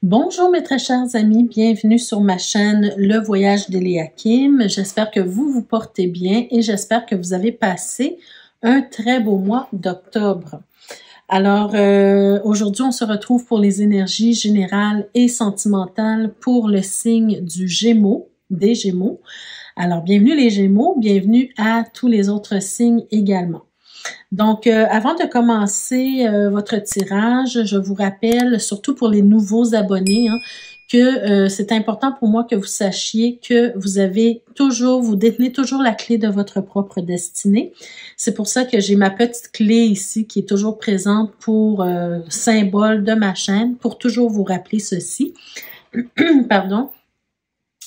Bonjour mes très chers amis, bienvenue sur ma chaîne Le Voyage d'Eliakim. J'espère que vous vous portez bien et j'espère que vous avez passé un très beau mois d'octobre. Alors aujourd'hui on se retrouve pour les énergies générales et sentimentales pour le signe du Gémeaux, des Gémeaux. Alors bienvenue les Gémeaux, bienvenue à tous les autres signes également. Donc, avant de commencer votre tirage, je vous rappelle, surtout pour les nouveaux abonnés, que c'est important pour moi que vous sachiez que vous détenez toujours la clé de votre propre destinée. C'est pour ça que j'ai ma petite clé ici qui est toujours présente pour symbole de ma chaîne, pour toujours vous rappeler ceci. Pardon.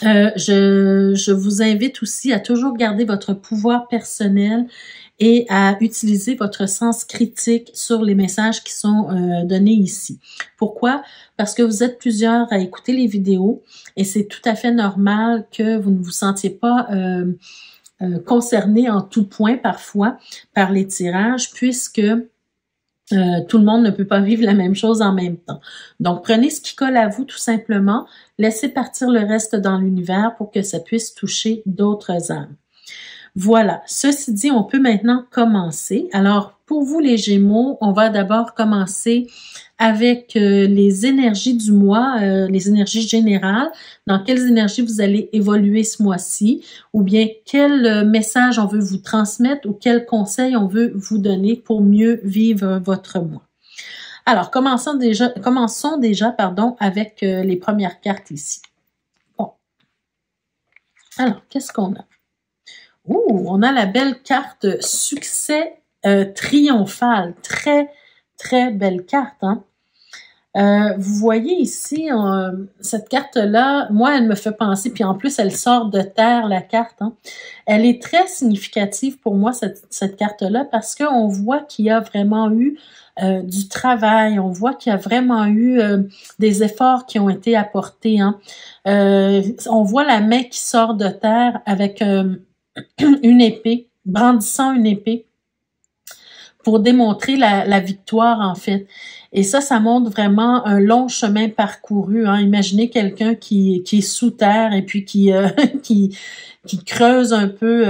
Je vous invite aussi à toujours garder votre pouvoir personnel et à utiliser votre sens critique sur les messages qui sont donnés ici. Pourquoi? Parce que vous êtes plusieurs à écouter les vidéos et c'est tout à fait normal que vous ne vous sentiez pas concerné en tout point parfois par les tirages puisque tout le monde ne peut pas vivre la même chose en même temps. Donc, prenez ce qui colle à vous tout simplement, laissez partir le reste dans l'univers pour que ça puisse toucher d'autres âmes. Voilà, ceci dit, on peut maintenant commencer. Alors, pour vous les Gémeaux, on va d'abord commencer avec les énergies du mois, les énergies générales. Dans quelles énergies vous allez évoluer ce mois-ci? Ou bien quel message on veut vous transmettre ou quel conseil on veut vous donner pour mieux vivre votre mois. Alors, commençons déjà avec les premières cartes ici. Bon. Alors, qu'est-ce qu'on a? Ouh, on a la belle carte succès triomphal. Très, très belle carte. Vous voyez ici, cette carte-là, moi, elle me fait penser, puis en plus, elle sort de terre, la carte. Elle est très significative pour moi, cette carte-là, parce qu'on voit qu'il y a vraiment eu du travail, on voit qu'il y a vraiment eu des efforts qui ont été apportés. On voit la main qui sort de terre avec une épée, brandissant une épée pour démontrer la victoire en fait. Et ça montre vraiment un long chemin parcouru. Imaginez quelqu'un qui est sous terre et puis qui creuse un peu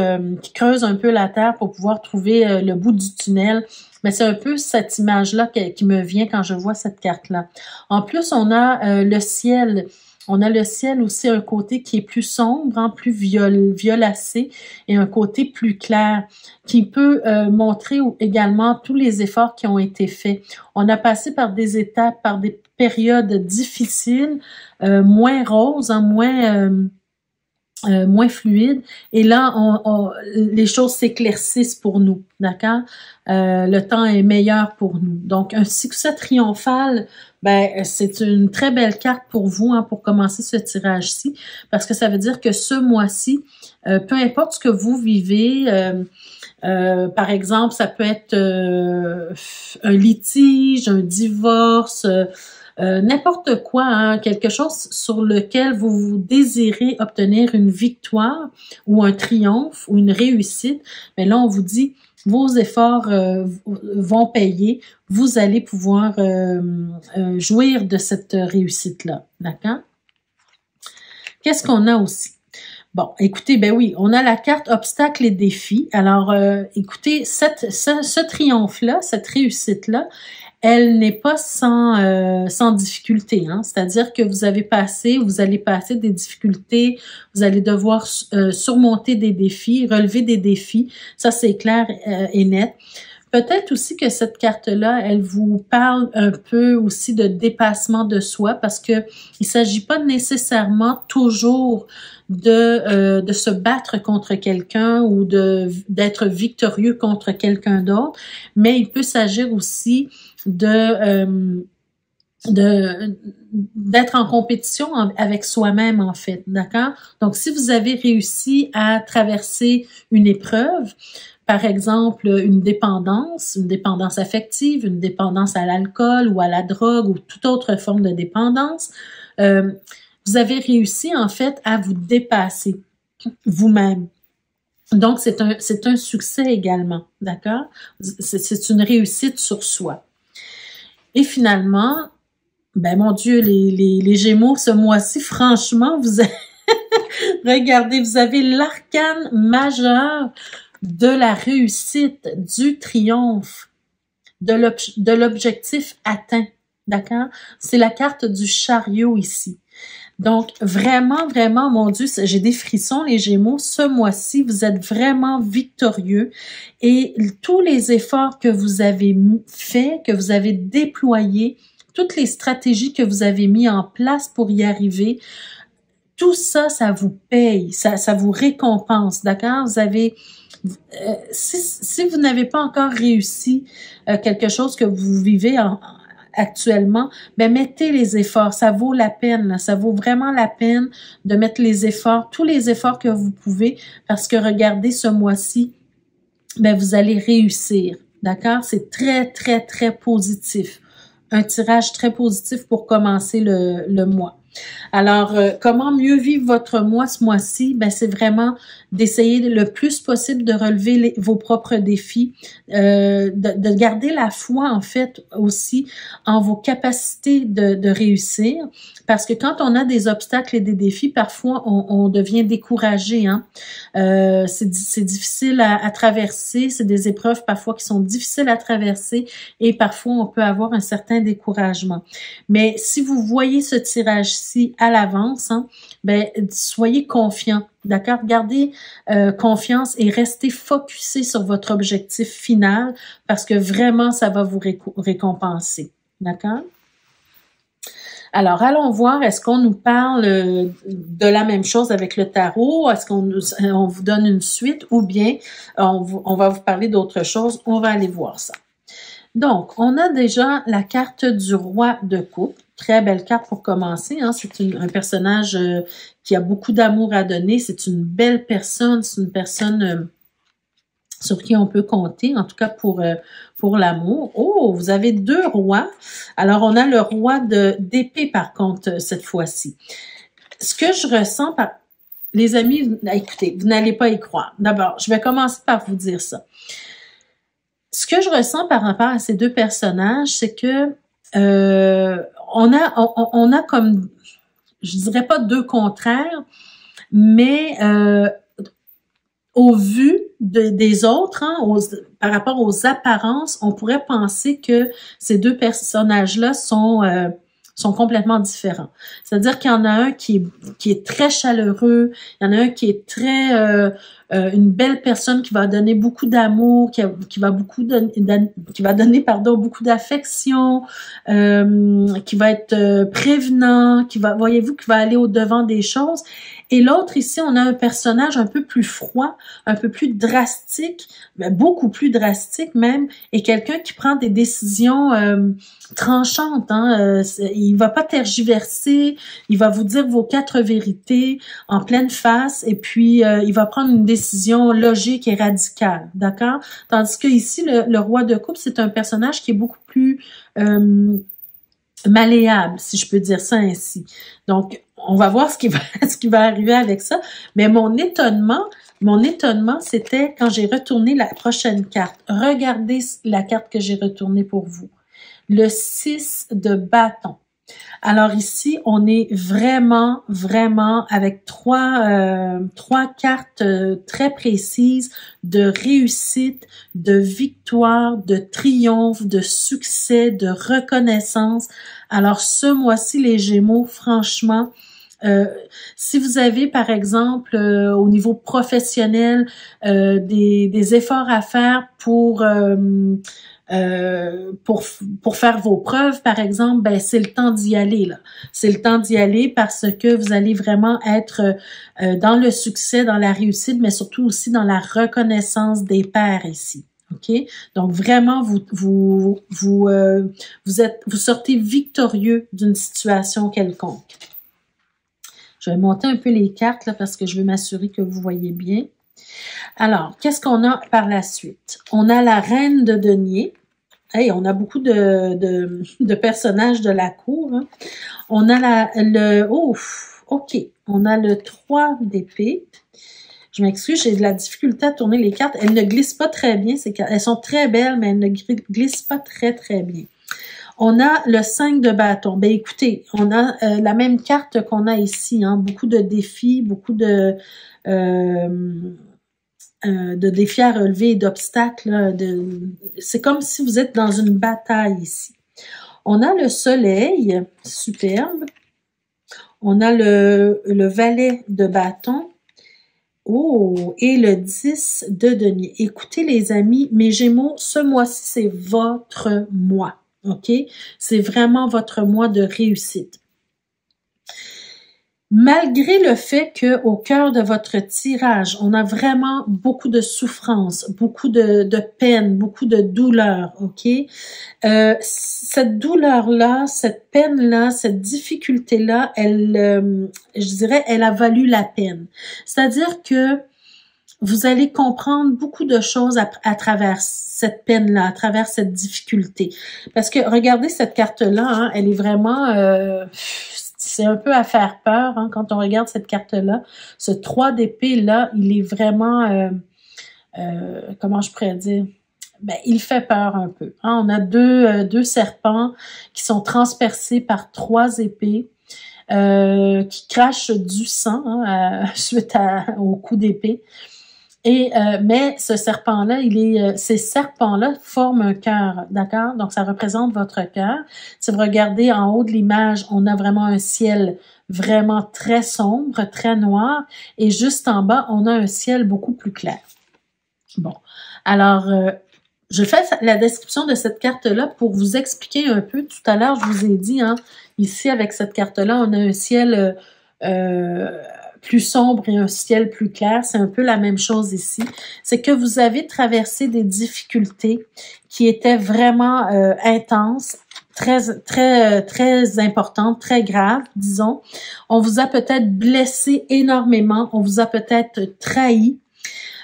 la terre pour pouvoir trouver le bout du tunnel. Mais c'est un peu cette image-là qui me vient quand je vois cette carte-là. En plus, on a le ciel. On a le ciel aussi, un côté qui est plus sombre, plus violacé, et un côté plus clair, qui peut montrer également tous les efforts qui ont été faits. On a passé par des étapes, par des périodes difficiles, moins roses, moins fluides, et là, les choses s'éclaircissent pour nous, d'accord? Le temps est meilleur pour nous. Donc, un succès triomphal, c'est une très belle carte pour vous, pour commencer ce tirage-ci, parce que ça veut dire que ce mois-ci, peu importe ce que vous vivez, par exemple, ça peut être un litige, un divorce, n'importe quoi, quelque chose sur lequel vous désirez obtenir une victoire ou un triomphe ou une réussite, mais là, on vous dit, vos efforts vont payer, vous allez pouvoir jouir de cette réussite-là, d'accord? Qu'est-ce qu'on a aussi? Bon, écoutez, oui, on a la carte obstacles et défis. Alors, écoutez, ce triomphe-là, cette réussite-là, elle n'est pas sans difficulté. C'est-à-dire que vous allez passer des difficultés, vous allez devoir surmonter des défis, relever des défis. Ça, c'est clair et net. Peut-être aussi que cette carte-là, elle vous parle un peu aussi de dépassement de soi parce que il s'agit pas nécessairement toujours de se battre contre quelqu'un ou d'être victorieux contre quelqu'un d'autre, mais il peut s'agir aussi d'être en compétition avec soi-même en fait, d'accord? Donc, si vous avez réussi à traverser une épreuve, par exemple, une dépendance affective, une dépendance à l'alcool ou à la drogue ou toute autre forme de dépendance, vous avez réussi en fait à vous dépasser vous-même. Donc, c'est un succès également, d'accord? C'est une réussite sur soi. Et finalement, Ben mon Dieu, les Gémeaux, ce mois-ci, franchement, vous avez... Regardez, vous avez l'arcane majeur de la réussite, du triomphe, de l'objectif atteint. D'accord? C'est la carte du chariot ici. Donc, vraiment, vraiment, mon Dieu, j'ai des frissons, les Gémeaux. Ce mois-ci, vous êtes vraiment victorieux et tous les efforts que vous avez faits, que vous avez déployés, toutes les stratégies que vous avez mis en place pour y arriver, tout ça, ça vous paye, ça vous récompense, d'accord? Vous avez, si vous n'avez pas encore réussi quelque chose que vous vivez actuellement, ben mettez les efforts, ça vaut la peine, là, ça vaut vraiment la peine de mettre les efforts, tous les efforts que vous pouvez, parce que regardez, ce mois-ci, ben vous allez réussir, d'accord? C'est très, très, très positif. Un tirage très positif pour commencer le mois. Alors, comment mieux vivre votre mois ce mois-ci? Ben, c'est vraiment d'essayer le plus possible de relever vos propres défis, de garder la foi, en fait, aussi en vos capacités de réussir. Parce que quand on a des obstacles et des défis, parfois, on devient découragé. Hein? C'est difficile à traverser. C'est des épreuves parfois qui sont difficiles à traverser et parfois, on peut avoir un certain découragement. Mais si vous voyez ce tirage-ci à l'avance, hein, ben, soyez confiant, d'accord? Gardez confiance et restez focusé sur votre objectif final parce que vraiment, ça va vous récompenser, d'accord? Alors, allons voir, est-ce qu'on nous parle de la même chose avec le tarot? Est-ce qu'on vous donne une suite ou bien on va vous parler d'autre chose? On va aller voir ça. Donc, on a déjà la carte du roi de coupe. Très belle carte pour commencer. Hein. C'est un personnage qui a beaucoup d'amour à donner. C'est une belle personne. C'est une personne sur qui on peut compter, en tout cas pour l'amour. Oh, vous avez 2 rois. Alors, on a le roi d'épée, par contre, cette fois-ci. Ce que je ressens les amis, écoutez, vous n'allez pas y croire. D'abord, je vais commencer par vous dire ça. Ce que je ressens par rapport à ces 2 personnages, c'est que on a comme, je dirais pas 2 contraires, mais au vu des autres, hein, par rapport aux apparences, on pourrait penser que ces 2 personnages-là sont complètement différents. C'est-à-dire qu'il y en a un qui est très chaleureux, il y en a un qui est très une belle personne qui va donner beaucoup d'amour, qui va donner beaucoup d'affection, qui va être prévenant, voyez-vous, qui va aller au-devant des choses. Et l'autre ici, on a un personnage un peu plus froid, un peu plus drastique, beaucoup plus drastique même, et quelqu'un qui prend des décisions tranchantes. Hein, il va pas tergiverser, il va vous dire vos 4 vérités en pleine face, et puis il va prendre une décision logique et radicale, d'accord? Tandis que ici, le roi de coupe, c'est un personnage qui est beaucoup plus malléable, si je peux dire ça ainsi. Donc, on va voir ce qui va arriver avec ça. Mais mon étonnement, c'était quand j'ai retourné la prochaine carte. Regardez la carte que j'ai retournée pour vous. Le 6 de bâton. Alors ici, on est vraiment, vraiment avec trois cartes très précises de réussite, de victoire, de triomphe, de succès, de reconnaissance. Alors ce mois-ci, les Gémeaux, franchement, si vous avez, par exemple, au niveau professionnel, des efforts à faire pour faire vos preuves, par exemple, ben c'est le temps d'y aller là. C'est le temps d'y aller parce que vous allez vraiment être dans le succès, dans la réussite, mais surtout aussi dans la reconnaissance des pairs ici. OK? Donc vraiment vous sortez victorieux d'une situation quelconque. Je vais monter un peu les cartes là parce que je veux m'assurer que vous voyez bien. Alors, qu'est-ce qu'on a par la suite? On a la reine de denier. Hey, on a beaucoup de personnages de la cour. Hein. On a on a le 3 d'épée. Je m'excuse, j'ai de la difficulté à tourner les cartes. Elles ne glissent pas très bien. Elles sont très belles, mais elles ne glissent pas très, très bien. On a le 5 de bâton. Ben écoutez, on a la même carte qu'on a ici, hein, beaucoup de défis, beaucoup de défis à relever et d'obstacles. C'est comme si vous êtes dans une bataille ici. On a le soleil, superbe. On a le valet de bâton. Oh, et le 10 de denier. Écoutez les amis, mes Gémeaux, ce mois-ci, c'est votre mois, ok? C'est vraiment votre mois de réussite. Malgré le fait que au cœur de votre tirage, on a vraiment beaucoup de souffrance, beaucoup de peine, beaucoup de douleur, ok? Cette douleur-là, cette peine-là, cette difficulté-là, je dirais, elle a valu la peine. C'est-à-dire que vous allez comprendre beaucoup de choses à travers cette peine-là, à travers cette difficulté. Parce que regardez cette carte-là, hein, elle est vraiment... c'est un peu à faire peur hein, quand on regarde cette carte-là. Ce 3 d'épée-là, il est vraiment... comment je pourrais dire? Ben, il fait peur un peu. Hein. On a deux serpents qui sont transpercés par 3 épées qui crachent du sang hein, suite au coup d'épée. Mais ce serpent-là, ces serpents-là forment un cœur, d'accord? Donc, ça représente votre cœur. Si vous regardez en haut de l'image, on a vraiment un ciel vraiment très sombre, très noir, et juste en bas, on a un ciel beaucoup plus clair. Bon, alors, je fais la description de cette carte-là pour vous expliquer un peu. Tout à l'heure, je vous ai dit, hein, ici, avec cette carte-là, on a un ciel... plus sombre et un ciel plus clair, c'est un peu la même chose ici. C'est que vous avez traversé des difficultés qui étaient vraiment intenses, très importantes, très graves, disons. On vous a peut-être blessé énormément, on vous a peut-être trahi.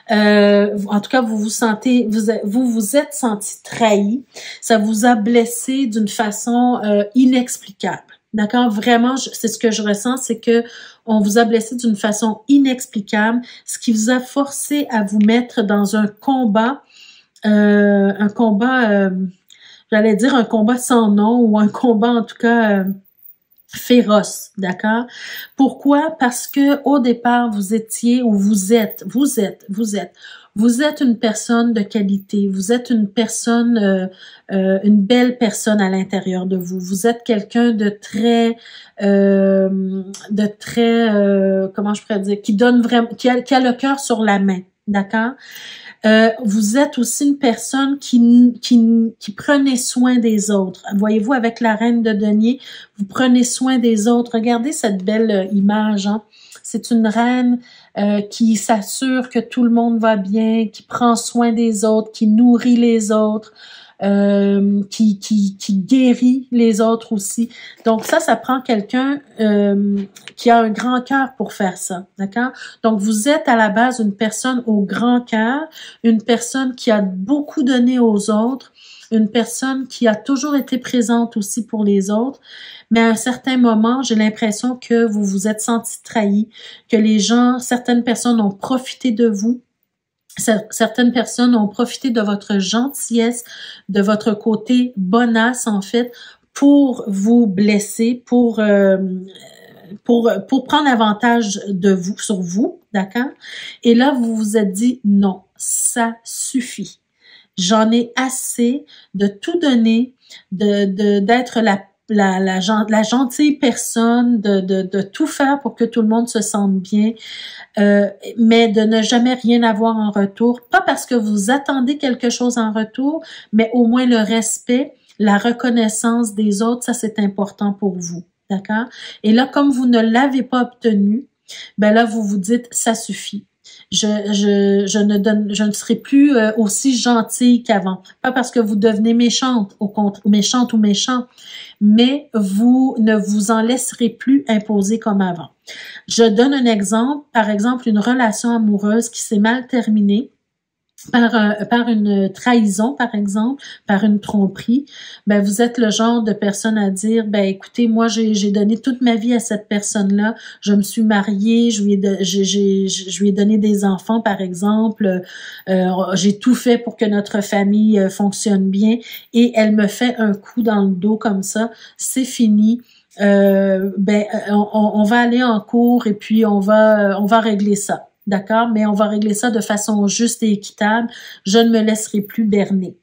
En tout cas, vous vous êtes senti trahi. Ça vous a blessé d'une façon inexplicable. D'accord? Vraiment, c'est ce que je ressens, c'est que on vous a blessé d'une façon inexplicable, ce qui vous a forcé à vous mettre dans un combat, j'allais dire un combat sans nom ou un combat en tout cas féroce, d'accord? Pourquoi? Parce que au départ, vous étiez ou vous êtes une personne de qualité, vous êtes une personne, une belle personne à l'intérieur de vous. Vous êtes quelqu'un de très, comment je pourrais dire, qui donne vraiment, qui a le cœur sur la main, d'accord? Vous êtes aussi une personne qui prenait soin des autres. Voyez-vous, avec la reine de denier, vous prenez soin des autres. Regardez cette belle image, hein? C'est une reine qui s'assure que tout le monde va bien, qui prend soin des autres, qui nourrit les autres, qui guérit les autres aussi. Donc ça prend quelqu'un qui a un grand cœur pour faire ça, d'accord? Donc vous êtes à la base une personne au grand cœur, une personne qui a beaucoup donné aux autres, une personne qui a toujours été présente aussi pour les autres, mais à un certain moment, j'ai l'impression que vous vous êtes senti trahi, que certaines personnes ont profité de vous, certaines personnes ont profité de votre gentillesse, de votre côté bonasse en fait, pour vous blesser, pour prendre avantage de vous, sur vous, d'accord? Et là, vous vous êtes dit, non, ça suffit. J'en ai assez de tout donner, d'être la gentille personne, de tout faire pour que tout le monde se sente bien, mais de ne jamais rien avoir en retour. Pas parce que vous attendez quelque chose en retour, mais au moins le respect, la reconnaissance des autres, ça c'est important pour vous. D'accord? Et là, comme vous ne l'avez pas obtenu, ben là, vous vous dites, ça suffit. Je ne serai plus aussi gentille qu'avant. Pas parce que vous devenez méchante ou méchant, mais vous ne vous en laisserez plus imposer comme avant. Je donne un exemple, par exemple, une relation amoureuse qui s'est mal terminée. par une trahison, par exemple, par une tromperie, ben vous êtes le genre de personne à dire, ben écoutez, moi j'ai donné toute ma vie à cette personne-là, je me suis mariée, je lui ai donné des enfants, par exemple, j'ai tout fait pour que notre famille fonctionne bien, et elle me fait un coup dans le dos comme ça, c'est fini. On va aller en cours et puis on va régler ça. D'accord? Mais on va régler ça de façon juste et équitable. Je ne me laisserai plus berner.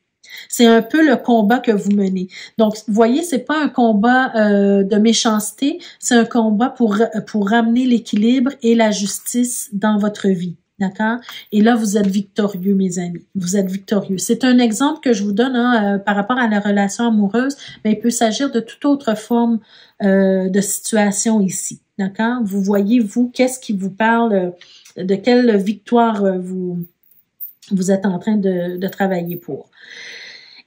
C'est un peu le combat que vous menez. Donc, vous voyez, c'est pas un combat de méchanceté, c'est un combat pour ramener l'équilibre et la justice dans votre vie. D'accord? Et là, vous êtes victorieux, mes amis. Vous êtes victorieux. C'est un exemple que je vous donne par rapport à la relation amoureuse, mais il peut s'agir de toute autre forme de situation ici. D'accord? Vous voyez, vous, qu'est-ce qui vous parle, de quelle victoire vous êtes en train de travailler pour.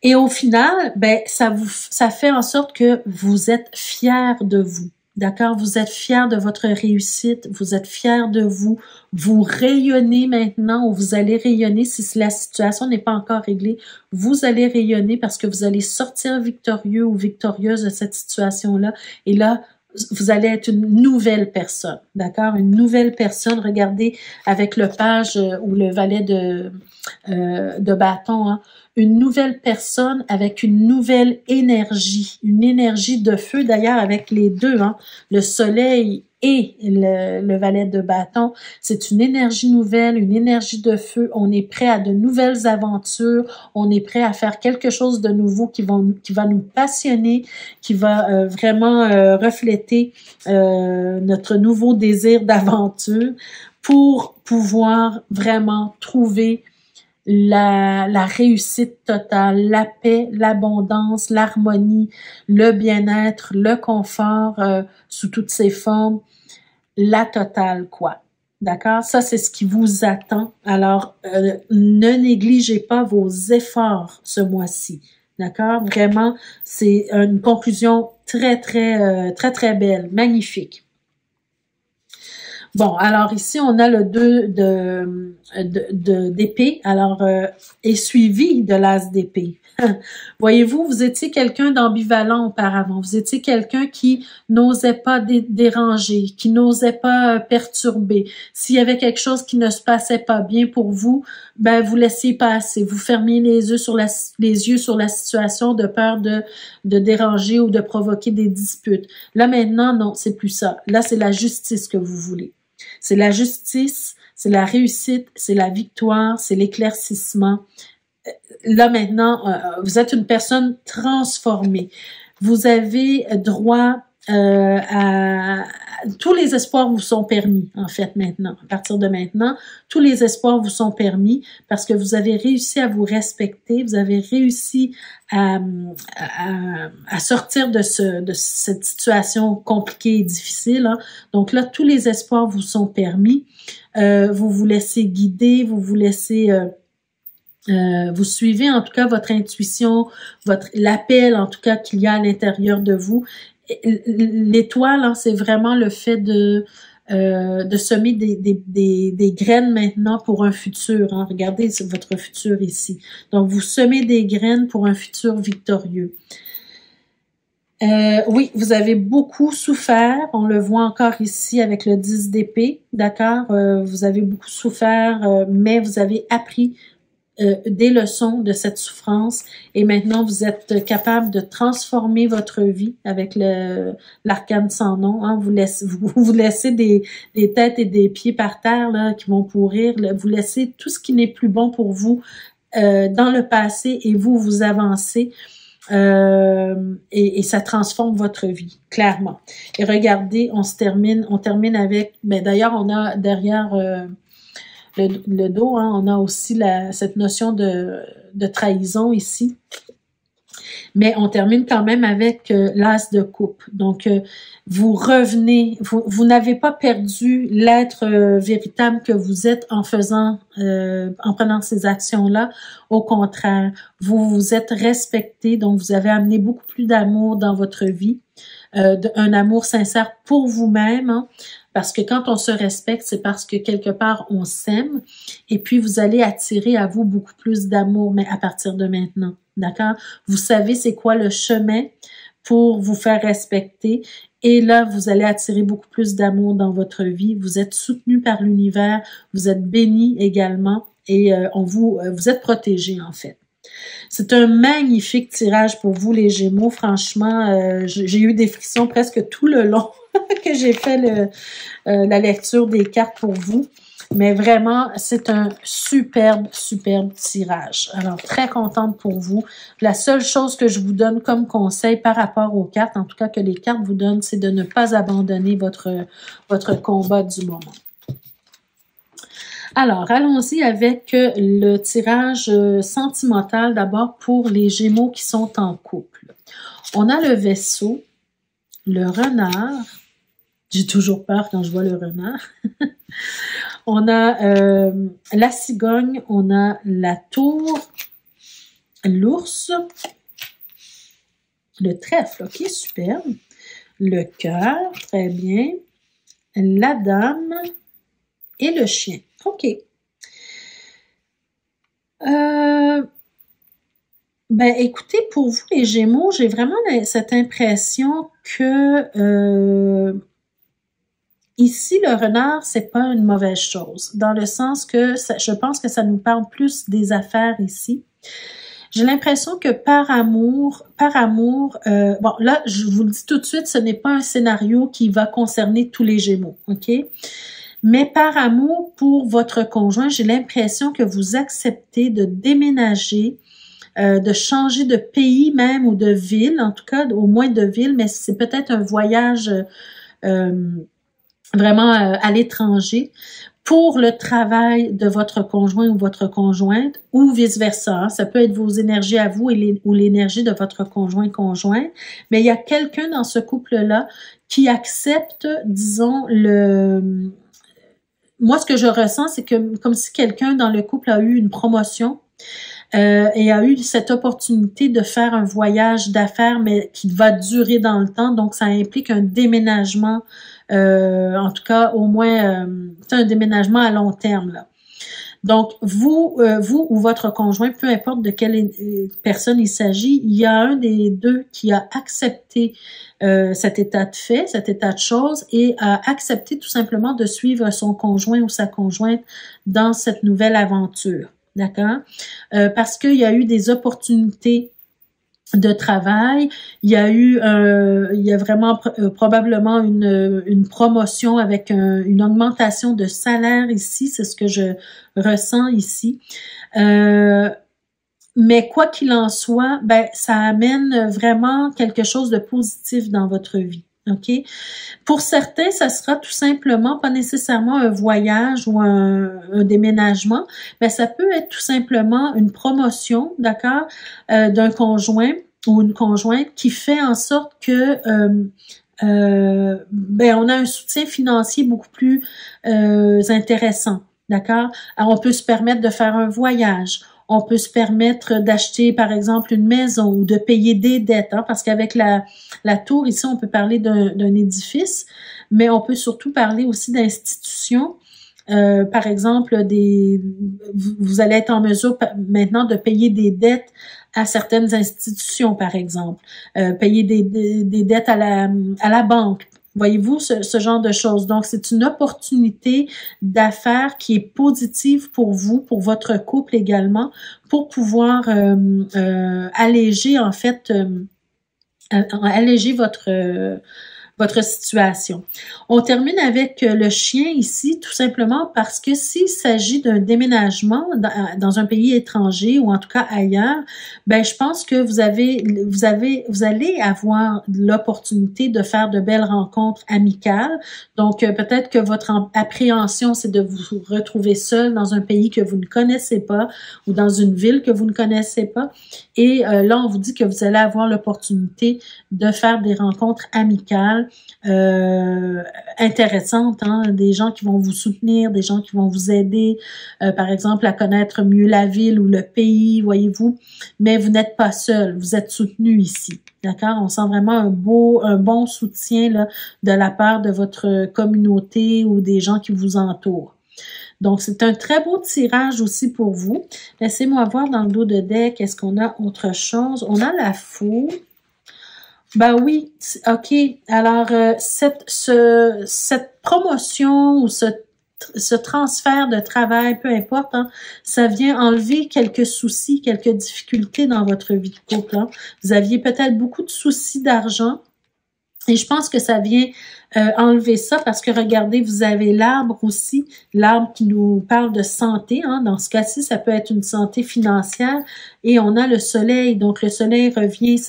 Et au final, ben ça fait en sorte que vous êtes fiers de vous. D'accord? Vous êtes fiers de votre réussite, vous êtes fiers de vous. Vous rayonnez maintenant, ou vous allez rayonner si la situation n'est pas encore réglée. Vous allez rayonner parce que vous allez sortir victorieux ou victorieuse de cette situation-là. Et là, vous allez être une nouvelle personne, d'accord? Une nouvelle personne. Regardez avec le page ou le valet de bâton, hein? Une nouvelle personne avec une nouvelle énergie, une énergie de feu d'ailleurs avec les deux, hein? Le soleil et le valet de bâton. C'est une énergie nouvelle, une énergie de feu. On est prêt à de nouvelles aventures. On est prêt à faire quelque chose de nouveau qui va nous passionner, qui va vraiment refléter notre nouveau désir d'aventure pour pouvoir vraiment trouver la réussite totale, la paix, l'abondance, l'harmonie, le bien-être, le confort sous toutes ses formes, la totale, quoi. D'accord? Ça, c'est ce qui vous attend. Alors, ne négligez pas vos efforts ce mois-ci. D'accord? Vraiment, c'est une conclusion très, très belle, magnifique. Bon, alors ici, on a le 2 d'épée, alors, est suivi de l'as d'épée. Voyez-vous, vous étiez quelqu'un d'ambivalent auparavant. Vous étiez quelqu'un qui n'osait pas déranger, qui n'osait pas perturber. S'il y avait quelque chose qui ne se passait pas bien pour vous, ben vous laissiez passer. Vous fermiez les yeux sur la situation de peur de déranger ou de provoquer des disputes. Là maintenant, non, c'est plus ça. Là, c'est la justice que vous voulez. C'est la justice, c'est la réussite, c'est la victoire, c'est l'éclaircissement. Là maintenant, vous êtes une personne transformée. Vous avez droit à tous les espoirs vous sont permis, en fait, maintenant. À partir de maintenant, tous les espoirs vous sont permis parce que vous avez réussi à vous respecter, vous avez réussi à sortir de cette situation compliquée et difficile. Hein. Donc là, tous les espoirs vous sont permis. Vous vous laissez guider, vous vous laissez... vous suivez en tout cas votre intuition, l'appel en tout cas qu'il y a à l'intérieur de vous. L'étoile, hein, c'est vraiment le fait de semer des graines maintenant pour un futur. Hein. Regardez votre futur ici. Donc, vous semez des graines pour un futur victorieux. Oui, vous avez beaucoup souffert. On le voit encore ici avec le 10 d'épée. D'accord? Vous avez beaucoup souffert, mais vous avez appris des leçons de cette souffrance et maintenant vous êtes capable de transformer votre vie avec l'arcane sans nom. Hein. Vous laissez des têtes et des pieds par terre là, qui vont pourrir. Là. Vous laissez tout ce qui n'est plus bon pour vous dans le passé et vous avancez. Et ça transforme votre vie, clairement. Et regardez, on termine avec, d'ailleurs on a derrière le dos, hein, on a aussi cette notion de trahison ici. Mais on termine quand même avec l'as de coupe. Donc, vous revenez, vous n'avez pas perdu l'être véritable que vous êtes en prenant ces actions-là. Au contraire, vous vous êtes respecté, donc vous avez amené beaucoup plus d'amour dans votre vie. Un amour sincère pour vous-même, hein. Parce que quand on se respecte, c'est parce que quelque part, on s'aime. Et puis, vous allez attirer à vous beaucoup plus d'amour, mais à partir de maintenant. D'accord? Vous savez c'est quoi le chemin pour vous faire respecter. Et là, vous allez attirer beaucoup plus d'amour dans votre vie. Vous êtes soutenu par l'univers. Vous êtes béni également. Et vous êtes protégé, en fait. C'est un magnifique tirage pour vous, les Gémeaux. Franchement, j'ai eu des frissons presque tout le long que j'ai fait la lecture des cartes pour vous. Mais vraiment, c'est un superbe, superbe tirage. Alors, très contente pour vous. La seule chose que je vous donne comme conseil par rapport aux cartes, en tout cas que les cartes vous donnent, c'est de ne pas abandonner votre combat du moment. Alors, allons-y avec le tirage sentimental d'abord pour les Gémeaux qui sont en couple. On a le Vaisseau, le Renard. J'ai toujours peur quand je vois le renard. On a la Cigogne, on a la Tour, l'Ours, le Trèfle, ok, superbe. Le Cœur, très bien. La Dame et le Chien. OK. Ben, écoutez, pour vous, les Gémeaux, j'ai vraiment cette impression que ici, le renard, c'est pas une mauvaise chose, dans le sens que je pense que ça nous parle plus des affaires ici. J'ai l'impression que par amour, bon, là, je vous le dis tout de suite, ce n'est pas un scénario qui va concerner tous les Gémeaux, OK? Mais par amour pour votre conjoint, j'ai l'impression que vous acceptez de déménager, de changer de pays même ou de ville, en tout cas au moins de ville, mais c'est peut-être un voyage vraiment à l'étranger pour le travail de votre conjoint ou votre conjointe ou vice-versa. Ça peut être vos énergies à vous ou l'énergie de votre conjoint, mais il y a quelqu'un dans ce couple-là qui accepte, disons, moi, ce que je ressens, c'est que comme si quelqu'un dans le couple a eu une promotion et a eu cette opportunité de faire un voyage d'affaires, mais qui va durer dans le temps. Donc, ça implique un déménagement, en tout cas, au moins, c'est un déménagement à long terme, là. Donc, vous ou votre conjoint, peu importe de quelle personne il s'agit, il y a un des deux qui a accepté cet état de fait, cet état de choses, et a accepté tout simplement de suivre son conjoint ou sa conjointe dans cette nouvelle aventure, d'accord? Parce qu'il y a eu des opportunités de travail, il y a vraiment probablement une promotion avec une augmentation de salaire ici, c'est ce que je ressens ici. Mais quoi qu'il en soit, ben ça amène vraiment quelque chose de positif dans votre vie. OK? Pour certains, ça sera tout simplement, pas nécessairement un voyage ou un déménagement, mais ça peut être tout simplement une promotion, d'accord, d'un conjoint ou une conjointe qui fait en sorte que ben on a un soutien financier beaucoup plus intéressant, d'accord? Alors, on peut se permettre de faire un voyage. On peut se permettre d'acheter, par exemple, une maison ou de payer des dettes, hein, parce qu'avec la tour, ici, on peut parler d'un édifice, mais on peut surtout parler aussi d'institutions. Par exemple, vous allez être en mesure maintenant de payer des dettes à certaines institutions, par exemple, payer des dettes à la banque. Voyez-vous, ce genre de choses. Donc, c'est une opportunité d'affaires qui est positive pour vous, pour votre couple également, pour pouvoir alléger, en fait, alléger votre situation. On termine avec le chien ici, tout simplement parce que s'il s'agit d'un déménagement dans un pays étranger ou en tout cas ailleurs, ben je pense que vous allez avoir l'opportunité de faire de belles rencontres amicales. Donc peut-être que votre appréhension, c'est de vous retrouver seul dans un pays que vous ne connaissez pas ou dans une ville que vous ne connaissez pas. Et là, on vous dit que vous allez avoir l'opportunité de faire des rencontres amicales intéressantes, hein, des gens qui vont vous soutenir, des gens qui vont vous aider, par exemple, à connaître mieux la ville ou le pays, voyez-vous, mais vous n'êtes pas seul, vous êtes soutenu ici, d'accord? On sent vraiment un bon soutien là, de la part de votre communauté ou des gens qui vous entourent. Donc, c'est un très beau tirage aussi pour vous. Laissez-moi voir dans le dos de deck, est-ce qu'on a autre chose? On a la Foule. Ben oui, OK. Alors, cette promotion ou ce transfert de travail, peu importe, hein, ça vient enlever quelques soucis, quelques difficultés dans votre vie de couple. Hein. Vous aviez peut-être beaucoup de soucis d'argent. Et je pense que ça vient enlever ça parce que regardez, vous avez l'arbre aussi, l'arbre qui nous parle de santé. Hein. Dans ce cas-ci, ça peut être une santé financière. Et on a le soleil, donc le soleil revient,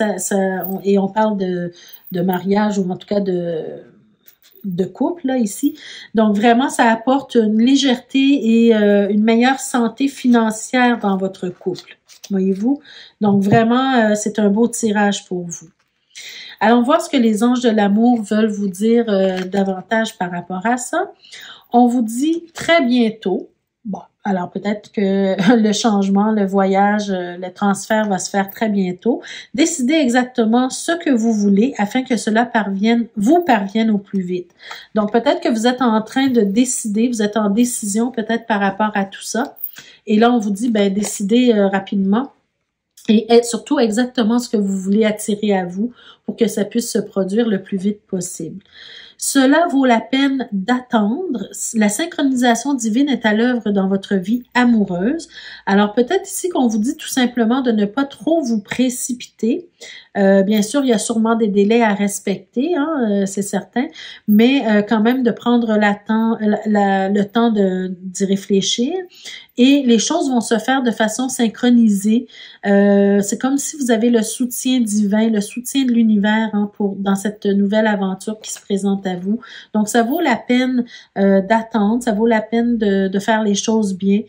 et on parle de mariage ou en tout cas de couple là ici. Donc vraiment, ça apporte une légèreté et une meilleure santé financière dans votre couple. Voyez-vous? Donc vraiment, c'est un beau tirage pour vous. Allons voir ce que les anges de l'amour veulent vous dire davantage par rapport à ça. On vous dit très bientôt. Bon, alors peut-être que le changement, le voyage, le transfert va se faire très bientôt. Décidez exactement ce que vous voulez afin que cela vous parvienne au plus vite. Donc peut-être que vous êtes en train de décider, vous êtes en décision peut-être par rapport à tout ça. Et là, on vous dit, ben décidez rapidement. Et surtout exactement ce que vous voulez attirer à vous pour que ça puisse se produire le plus vite possible. Cela vaut la peine d'attendre. La synchronisation divine est à l'œuvre dans votre vie amoureuse. Alors peut-être ici qu'on vous dit tout simplement de ne pas trop vous précipiter. Bien sûr, il y a sûrement des délais à respecter, hein, c'est certain, mais quand même de prendre le temps d'y réfléchir. Et les choses vont se faire de façon synchronisée. C'est comme si vous avez le soutien divin, le soutien de l'univers hein, dans cette nouvelle aventure qui se présente à vous. Donc, ça vaut la peine d'attendre, ça vaut la peine de faire les choses bien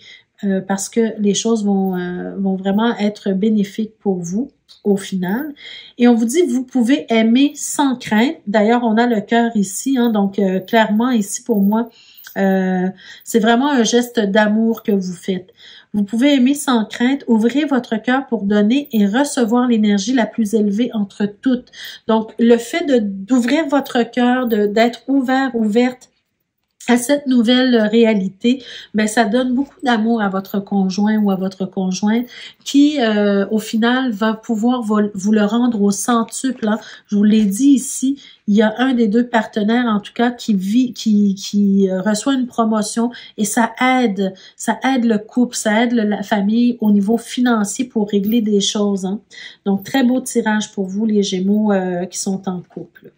parce que les choses vont vraiment être bénéfiques pour vous au final. Et on vous dit, vous pouvez aimer sans crainte. D'ailleurs, on a le cœur ici, hein, donc clairement ici pour moi, c'est vraiment un geste d'amour que vous faites. Vous pouvez aimer sans crainte, ouvrez votre cœur pour donner et recevoir l'énergie la plus élevée entre toutes. Donc, le fait d'ouvrir votre cœur, d'être ouverte à cette nouvelle réalité, ben ça donne beaucoup d'amour à votre conjoint ou à votre conjointe qui, au final, va pouvoir vous le rendre au centuple. Hein. Je vous l'ai dit ici, il y a un des deux partenaires, en tout cas, qui reçoit une promotion et ça aide le couple, ça aide la famille au niveau financier pour régler des choses. Hein. Donc, très beau tirage pour vous, les Gémeaux qui sont en couple.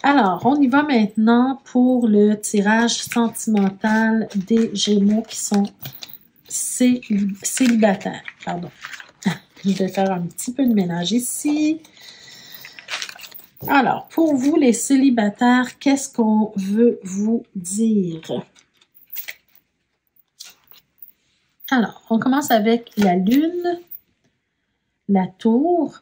Alors, on y va maintenant pour le tirage sentimental des Gémeaux qui sont célibataires. Pardon. Je vais faire un petit peu de ménage ici. Alors, pour vous, les célibataires, qu'est-ce qu'on veut vous dire? Alors, on commence avec la Lune, la Tour.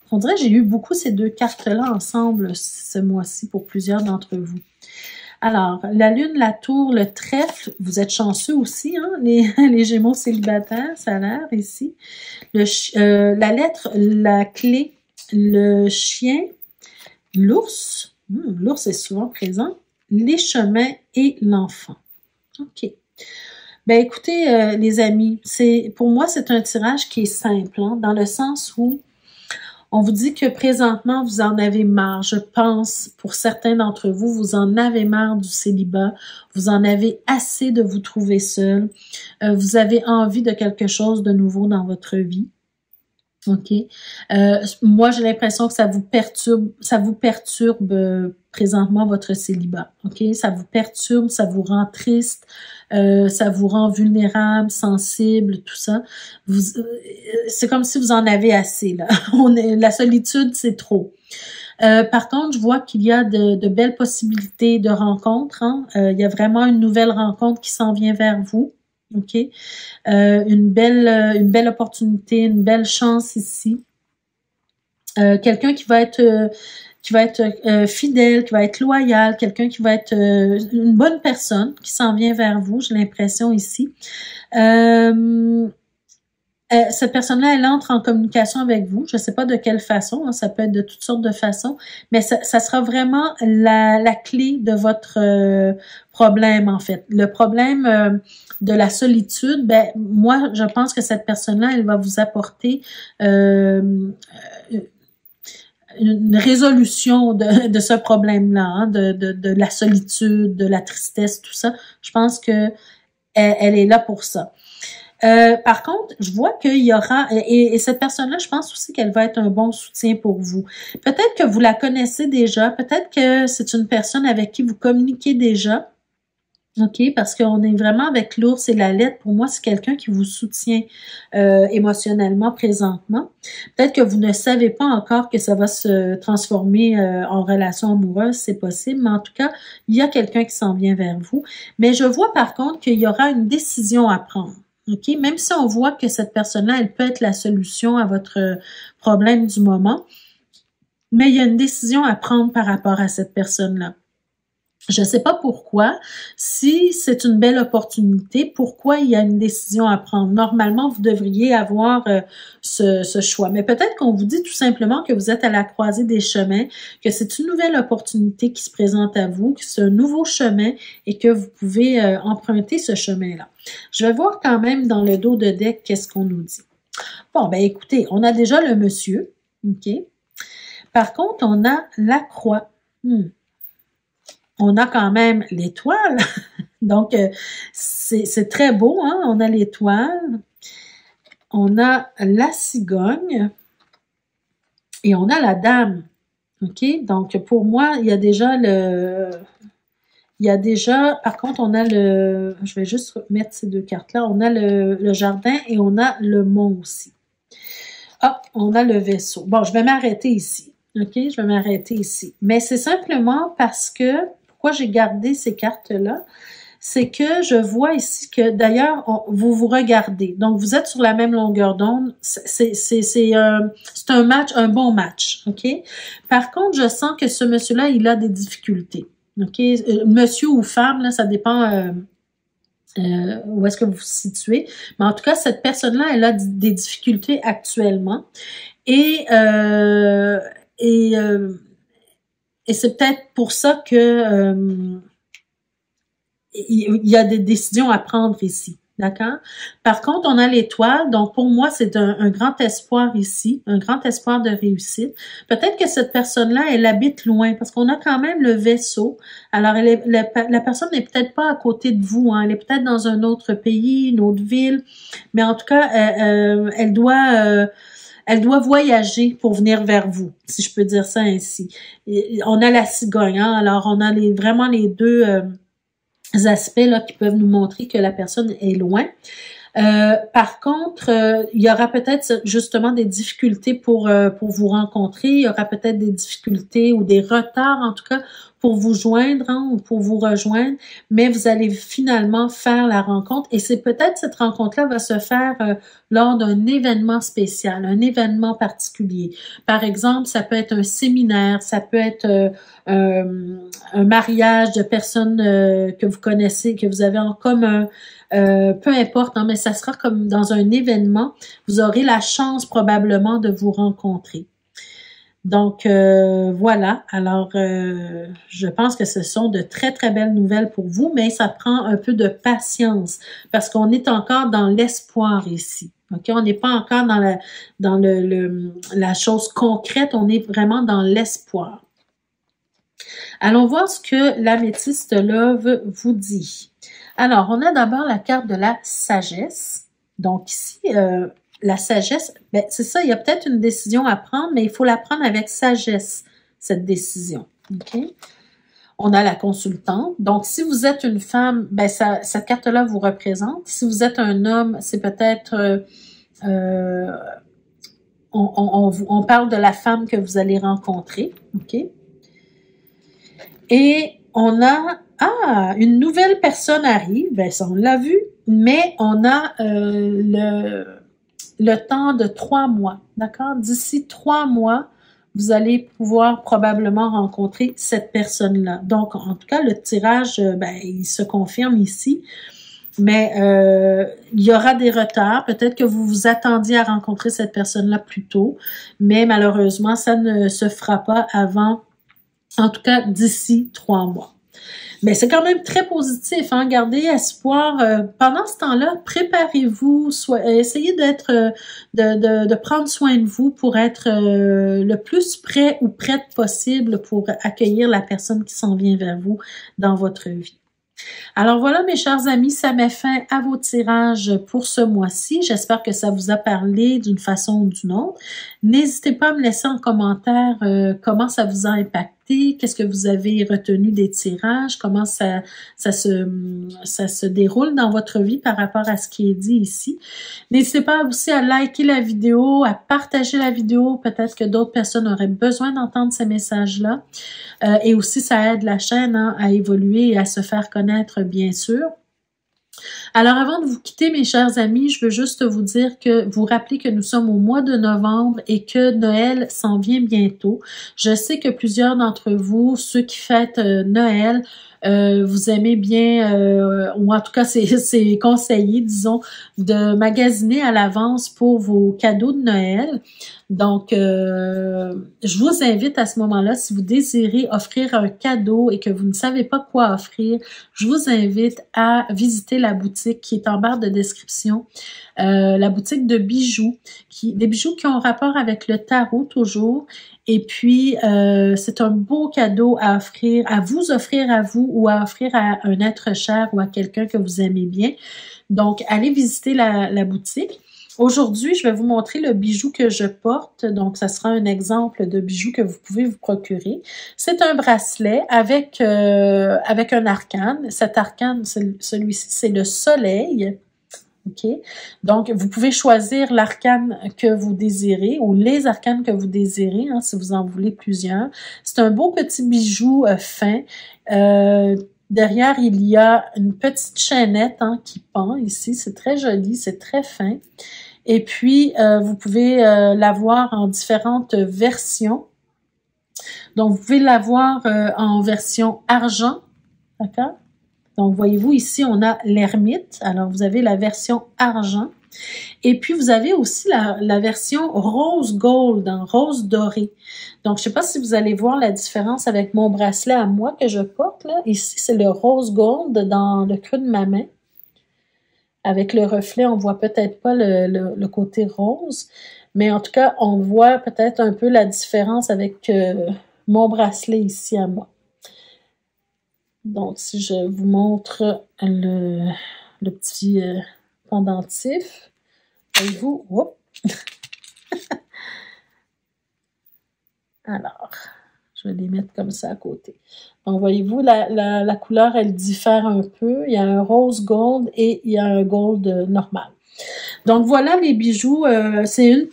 On dirait que j'ai eu beaucoup ces deux cartes-là ensemble ce mois-ci pour plusieurs d'entre vous. Alors, la Lune, la Tour, le Trèfle, vous êtes chanceux aussi, hein, les Gémeaux célibataires, ça a l'air ici. La lettre, la clé, le chien, l'ours, l'ours est souvent présent, les chemins et l'enfant. OK. Ben écoutez, les amis, pour moi, c'est un tirage qui est simple, hein, dans le sens où on vous dit que présentement, vous en avez marre. Je pense, pour certains d'entre vous, vous en avez marre du célibat. Vous en avez assez de vous trouver seul. Vous avez envie de quelque chose de nouveau dans votre vie. OK. Moi, j'ai l'impression que ça vous perturbe présentement votre célibat. OK. Ça vous perturbe, ça vous rend triste, ça vous rend vulnérable, sensible, tout ça. C'est comme si vous en avez assez, là. La solitude, c'est trop. Par contre, je vois qu'il y a de belles possibilités de rencontres. Hein. Il y a vraiment une nouvelle rencontre qui s'en vient vers vous. OK? Une belle opportunité, une belle chance ici. Quelqu'un qui qui va être fidèle, qui va être loyal, quelqu'un qui va être une bonne personne, qui s'en vient vers vous, j'ai l'impression ici. Cette personne-là, elle entre en communication avec vous. Je ne sais pas de quelle façon, hein, ça peut être de toutes sortes de façons, mais ça sera vraiment la clé de votre problème, en fait. Le problème de la solitude, ben moi, je pense que cette personne-là, elle va vous apporter une résolution de ce problème-là, hein, de la solitude, de la tristesse, tout ça. Je pense que elle est là pour ça. Par contre, je vois qu'il y aura, et cette personne-là, je pense aussi qu'elle va être un bon soutien pour vous. Peut-être que vous la connaissez déjà, peut-être que c'est une personne avec qui vous communiquez déjà, OK? Parce qu'on est vraiment avec l'ours et la lettre. Pour moi, c'est quelqu'un qui vous soutient émotionnellement présentement. Peut-être que vous ne savez pas encore que ça va se transformer en relation amoureuse, c'est possible, mais en tout cas, il y a quelqu'un qui s'en vient vers vous. Mais je vois par contre qu'il y aura une décision à prendre. OK? Même si on voit que cette personne-là, elle peut être la solution à votre problème du moment, mais il y a une décision à prendre par rapport à cette personne-là. Je ne sais pas pourquoi. Si c'est une belle opportunité, pourquoi il y a une décision à prendre? Normalement, vous devriez avoir ce choix. Mais peut-être qu'on vous dit tout simplement que vous êtes à la croisée des chemins, que c'est une nouvelle opportunité qui se présente à vous, que c'est un nouveau chemin et que vous pouvez emprunter ce chemin-là. Je vais voir quand même dans le dos de deck qu'est-ce qu'on nous dit. Bon, ben écoutez, on a déjà le monsieur, OK? Par contre, on a la croix. On a quand même l'étoile, donc c'est très beau, hein? On a l'étoile, on a la cigogne et on a la dame, OK? Donc pour moi, il y a déjà par contre, on a je vais juste mettre ces deux cartes-là, on a le jardin et on a le mont aussi. Ah, on a le vaisseau. Bon, je vais m'arrêter ici, OK? Je vais m'arrêter ici. Mais c'est simplement parce que pourquoi j'ai gardé ces cartes-là, c'est que je vois ici que, d'ailleurs, vous vous regardez. Donc, vous êtes sur la même longueur d'onde. C'est un match, un bon match, OK? Par contre, je sens que ce monsieur-là, il a des difficultés, OK? Monsieur ou femme, là, ça dépend où est-ce que vous vous situez. Mais en tout cas, cette personne-là, elle a des difficultés actuellement. Et c'est peut-être pour ça que il y a des décisions à prendre ici. D'accord? Par contre, on a l'étoile. Donc, pour moi, c'est un grand espoir ici, un grand espoir de réussite. Peut-être que cette personne-là, elle habite loin parce qu'on a quand même le vaisseau. Alors, la personne n'est peut-être pas à côté de vous. Hein. Elle est peut-être dans un autre pays, une autre ville. Mais en tout cas, elle doit voyager pour venir vers vous, si je peux dire ça ainsi. Et on a la cigogne, hein? Alors on a vraiment les deux aspects là qui peuvent nous montrer que la personne est loin. Par contre, il y aura peut-être justement des difficultés pour vous rencontrer. Il y aura peut-être des difficultés ou des retards, en tout cas, pour vous joindre hein, ou pour vous rejoindre. Mais vous allez finalement faire la rencontre. Et c'est peut-être cette rencontre-là va se faire lors d'un événement spécial, un événement particulier. Par exemple, ça peut être un séminaire, ça peut être un mariage de personnes que vous connaissez, que vous avez en commun. Peu importe, hein, mais ça sera comme dans un événement, vous aurez la chance probablement de vous rencontrer. Donc, voilà. Alors, je pense que ce sont de très, très belles nouvelles pour vous, mais ça prend un peu de patience parce qu'on est encore dans l'espoir ici. OK? On n'est pas encore dans la chose concrète, on est vraiment dans l'espoir. Allons voir ce que l'améthyste Love vous dit. Alors, on a d'abord la carte de la sagesse. Donc ici, la sagesse, ben, c'est ça, il y a peut-être une décision à prendre, mais il faut la prendre avec sagesse, cette décision. OK? On a la consultante. Donc, si vous êtes une femme, ben cette carte-là vous représente. Si vous êtes un homme, c'est peut-être... on parle de la femme que vous allez rencontrer. OK? Et on a... Ah, une nouvelle personne arrive, ben ça on l'a vu, mais on a le temps de 3 mois, d'accord? D'ici 3 mois, vous allez pouvoir probablement rencontrer cette personne-là. Donc, en tout cas, le tirage, il se confirme ici. Mais il y aura des retards. Peut-être que vous vous attendiez à rencontrer cette personne-là plus tôt, mais malheureusement, ça ne se fera pas avant, en tout cas, d'ici 3 mois. Mais c'est quand même très positif, hein? Gardez espoir. Pendant ce temps-là, préparez-vous, essayez d'être, de prendre soin de vous pour être le plus prêt ou prête possible pour accueillir la personne qui s'en vient vers vous dans votre vie. Alors voilà, mes chers amis, ça met fin à vos tirages pour ce mois-ci. J'espère que ça vous a parlé d'une façon ou d'une autre. N'hésitez pas à me laisser en commentaire comment ça vous a impacté, qu'est-ce que vous avez retenu des tirages, comment ça se déroule dans votre vie par rapport à ce qui est dit ici. N'hésitez pas aussi à liker la vidéo, à partager la vidéo. Peut-être que d'autres personnes auraient besoin d'entendre ces messages-là. Et aussi, ça aide la chaîne à évoluer et à se faire connaître, bien sûr. Alors, avant de vous quitter, mes chers amis, je veux juste vous rappeler que nous sommes au mois de novembre et que Noël s'en vient bientôt. Je sais que plusieurs d'entre vous, ceux qui fêtent Noël, vous aimez bien, ou en tout cas c'est conseillé, disons, de magasiner à l'avance pour vos cadeaux de Noël. Donc, je vous invite à ce moment-là, si vous désirez offrir un cadeau et que vous ne savez pas quoi offrir, je vous invite à visiter la boutique qui est en barre de description, la boutique de bijoux, des bijoux qui ont rapport avec le tarot toujours. Et puis, c'est un beau cadeau à offrir, à vous offrir à vous ou à offrir à un être cher ou à quelqu'un que vous aimez bien. Donc, allez visiter la boutique. Aujourd'hui, je vais vous montrer le bijou que je porte. Donc, ça sera un exemple de bijou que vous pouvez vous procurer. C'est un bracelet avec un arcane. Cet arcane, celui-ci, c'est le soleil. OK? Donc, vous pouvez choisir l'arcane que vous désirez ou les arcanes que vous désirez, si vous en voulez plusieurs. C'est un beau petit bijou fin. Derrière, il y a une petite chaînette qui pend ici. C'est très joli, c'est très fin. Et puis, vous pouvez l'avoir en différentes versions. Donc, vous pouvez l'avoir en version argent, d'accord? Donc, voyez-vous, ici, on a l'ermite. Alors, vous avez la version argent. Et puis, vous avez aussi la version rose gold, rose doré. Donc, je ne sais pas si vous allez voir la différence avec mon bracelet à moi que je porte, là. Ici, c'est le rose gold dans le creux de ma main. Avec le reflet, on voit peut-être pas le côté rose. Mais en tout cas, on voit peut-être un peu la différence avec mon bracelet ici à moi. Donc, si je vous montre le petit pendentif, voyez-vous, alors, je vais les mettre comme ça à côté. Donc, voyez-vous, la couleur, elle diffère un peu. Il y a un rose gold et il y a un gold normal. Donc, voilà les bijoux. C'est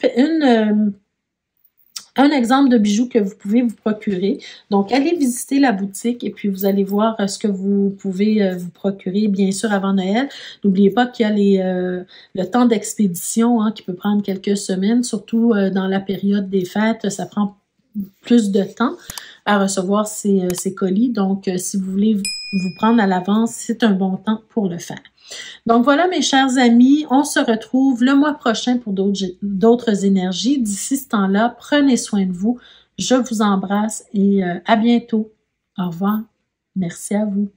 un exemple de bijoux que vous pouvez vous procurer. Donc, allez visiter la boutique et puis vous allez voir ce que vous pouvez vous procurer, bien sûr, avant Noël. N'oubliez pas qu'il y a le temps d'expédition qui peut prendre quelques semaines, surtout dans la période des fêtes. Ça prend plus de temps à recevoir ces colis. Donc, si vous voulez vous prendre à l'avance, c'est un bon temps pour le faire. Donc voilà, mes chers amis, on se retrouve le mois prochain pour d'autres énergies. D'ici ce temps-là, prenez soin de vous. Je vous embrasse et à bientôt. Au revoir. Merci à vous.